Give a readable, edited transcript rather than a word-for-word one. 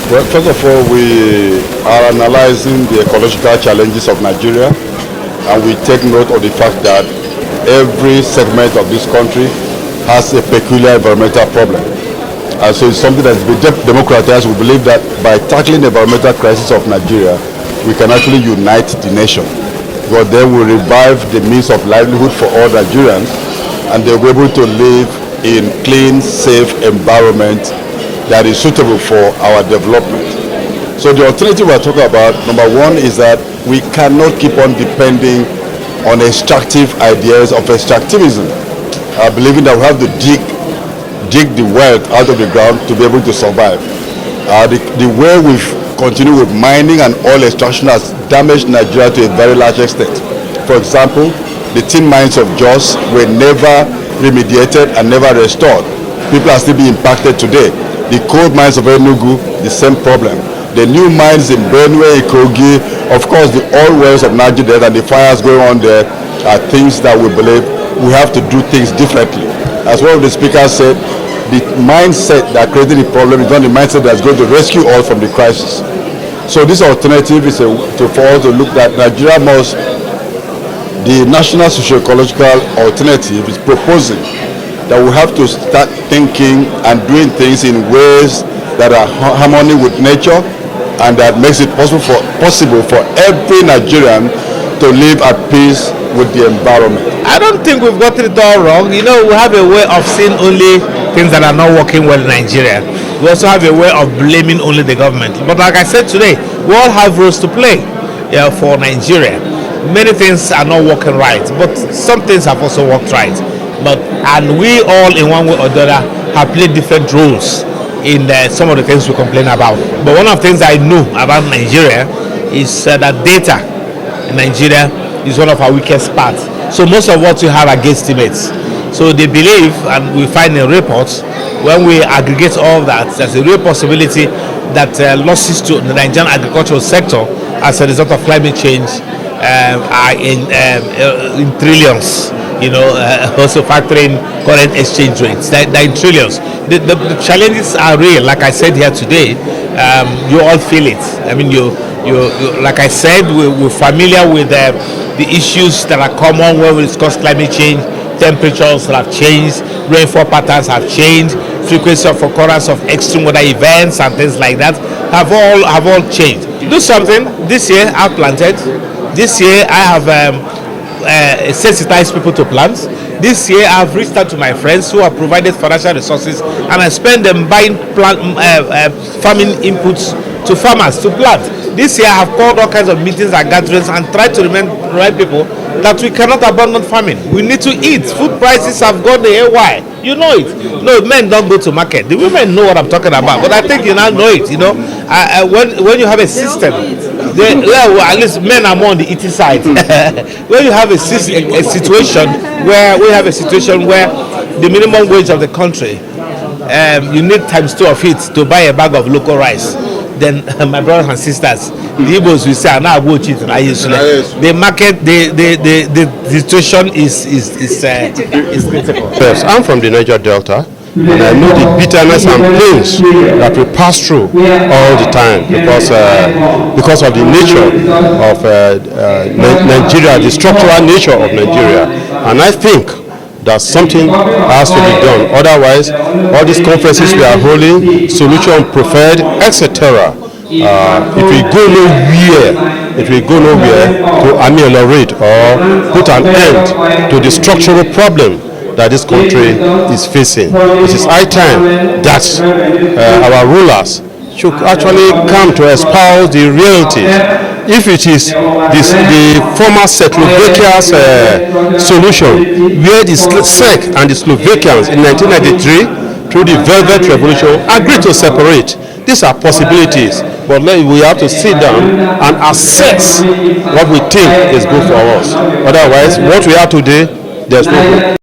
Well, first of all, we are analyzing the ecological challenges of Nigeria, and we take note of the fact that every segment of this country has a peculiar environmental problem. And so it's something that's been democratized. We believe that by tackling the environmental crisis of Nigeria, we can actually unite the nation. Because then we revive the means of livelihood for all Nigerians, and they'll be able to live in clean, safe environment that is suitable for our development. So the alternative we're talking about, number one, is that we cannot keep on depending on extractive ideas of extractivism, believing that we have to dig the wealth out of the ground to be able to survive. The way we've continued with mining and oil extraction has damaged Nigeria to a very large extent. For example, the tin mines of Jos were never remediated and never restored. People are still being impacted today. The coal mines of Enugu, the same problem. The new mines in Benue, Ikogi, of course the oil wells of Nigeria and the fires going on there are things that we believe we have to do things differently. As one of the speakers said, the mindset that created the problem is not the mindset that's going to rescue all from the crisis. So this alternative is for us to look at Nigeria must, the National Social-Ecological Alternative is proposing that we have to start thinking and doing things in ways that are harmony with nature and that makes it possible for every Nigerian to live at peace with the environment. I don't think we've gotten it all wrong. You know, we have a way of seeing only things that are not working well in Nigeria. We also have a way of blaming only the government. But like I said today, we all have roles to play for Nigeria. Many things are not working right, but some things have also worked right. And we all, in one way or the other, have played different roles in some of the things we complain about. But one of the things I know about Nigeria is that data in Nigeria is one of our weakest parts. So most of what we have are guesstimates. So they believe, and we find in reports, when we aggregate all that, there's a real possibility that losses to the Nigerian agricultural sector as a result of climate change are in trillions. Also factoring current exchange rates, they're in trillions. The challenges are real. Like I said here today, you all feel it. I mean, you like I said, we're familiar with the issues that are common when we discuss climate change. Temperatures have changed, rainfall patterns have changed, frequency of occurrence of extreme weather events and things like that have all changed. Do something. This year I've planted. This year I have sensitize people to plants. This year I've reached out to my friends who have provided financial resources, and I spend them buying farming inputs to farmers to plant. This year I have called all kinds of meetings and gatherings and tried to remind people that we cannot abandon farming. We need to eat. Food prices have gone the haywire. You know it. No, men don't go to market. The women know what I'm talking about, but I think you now know it. When you have a system, at least men are more on the eating side. When you have a situation where the minimum wage of the country, you need times 2 of it to buy a bag of local rice. Then my brothers and sisters, the Igbos will say, "Now go cheat." The market, the situation is critical. Yes, I'm from the Niger Delta, and I know the bitterness and pains that we pass through all the time because of the nature of Nigeria, the structural nature of Nigeria, and I think that something has to be done. Otherwise, all these conferences we are holding, solution preferred, etc., it will go nowhere to ameliorate or put an end to the structural problem that this country is facing. It is high time that our rulers should actually come to espouse the realities. If it is the former Czechoslovakia's solution, where the Czech and the Slovakians in 1993, through the Velvet Revolution, agreed to separate. These are possibilities, but we have to sit down and assess what we think is good for us. Otherwise, what we are today, there's no hope.